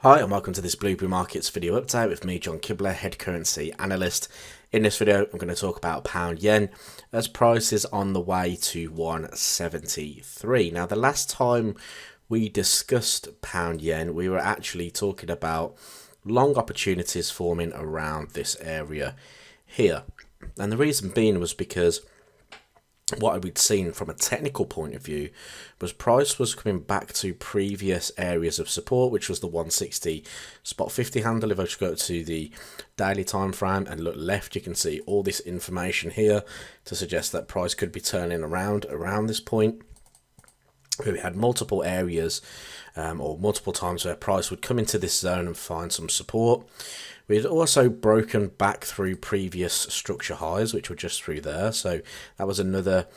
Hi and welcome to this Blueberry Markets video update with me, John Kibler, head currency analyst. In this video I'm going to talk about pound yen as price is on the way to 173. Now the last time we discussed pound yen we were actually talking about long opportunities forming around this area here, and the reason being was because what we'd seen from a technical point of view was price was coming back to previous areas of support, which was the 160 spot 50 handle. If I just go to the daily time frame and look left, you can see all this information here to suggest that price could be turning around this point. We had multiple areas or multiple times where price would come into this zone and find some support. We had also broken back through previous structure highs, which were just through there. So that was another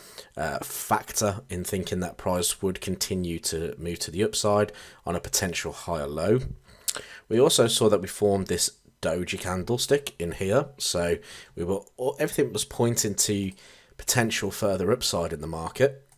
factor in thinking that price would continue to move to the upside on a potential higher low. We also saw that we formed this doji candlestick in here. So everything was pointing to potential further upside in the market.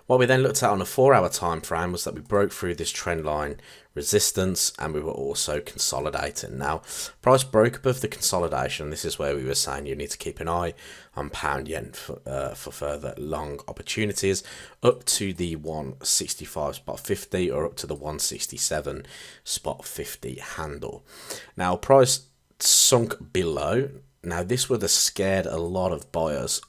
What we then looked at on a 4-hour time frame was that we broke through this trend line resistance and we were also consolidating. Now price broke above the consolidation. This is where we were saying you need to keep an eye on pound yen for further long opportunities up to the 165 spot 50 or up to the 167 spot 50 handle. Now price sunk below. Now this would have scared a lot of buyers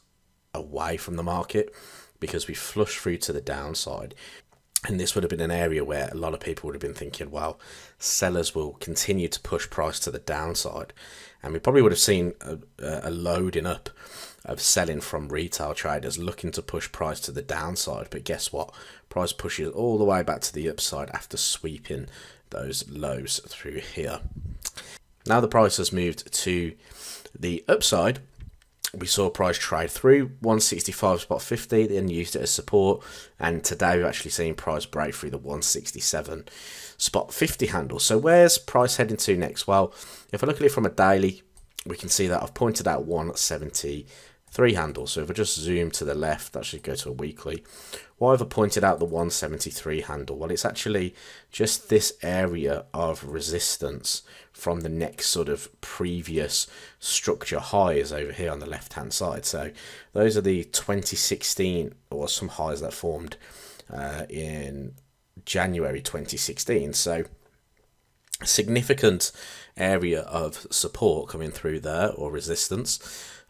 away from the market, because we flushed through to the downside, and this would have been an area where a lot of people would have been thinking, well, sellers will continue to push price to the downside, and we probably would have seen a loading up of selling from retail traders looking to push price to the downside. But guess what, price pushes all the way back to the upside after sweeping those lows through here. Now the price has moved to the upside. We saw price trade through 165 spot 50, then used it as support, and today we've actually seen price break through the 167 spot 50 handle. So where's price heading to next? Well, if I look at it from a daily, we can see that I've pointed out 173 handle. So if I just zoom to the left, that should go to a weekly. Why have I pointed out the 173 handle? Well, it's actually just this area of resistance from the next sort of previous structure highs over here on the left hand side. So those are the 2016 or some highs that formed in January 2016. So a significant area of support coming through there, or resistance.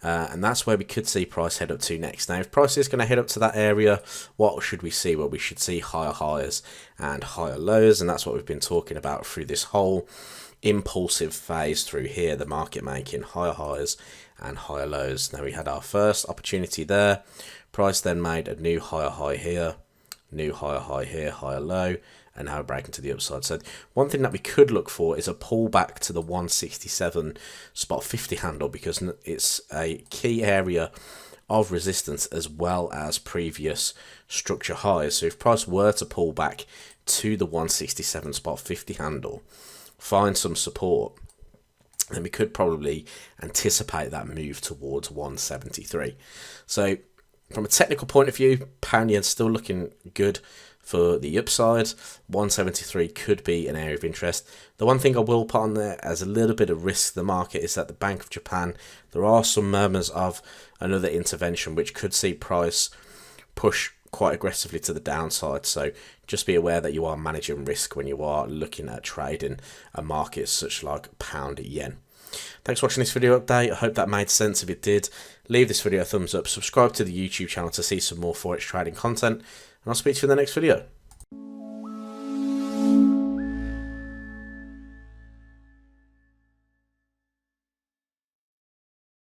And that's where we could see price head up to next. Now if price is going to head up to that area, what should we see? Well, we should see higher highs and higher lows, and that's what we've been talking about through this whole impulsive phase through here, the market making higher highs and higher lows. Now we had our first opportunity there. Price then made a new higher high here, new higher high here, higher low, and now we're breaking to the upside. So one thing that we could look for is a pullback to the 167 spot 50 handle, because it's a key area of resistance as well as previous structure highs. So if price were to pull back to the 167 spot 50 handle, find some support, then we could probably anticipate that move towards 173. So from a technical point of view, pound yen still looking good for the upside. 173 could be an area of interest. The one thing I will put on there as a little bit of risk to the market is that the Bank of Japan, there are some murmurs of another intervention which could see price push quite aggressively to the downside. So just be aware that you are managing risk when you are looking at trading a market such like pound yen. Thanks for watching this video update. I hope that made sense. If it did, leave this video a thumbs up, subscribe to the YouTube channel to see some more Forex trading content, and I'll speak to you in the next video.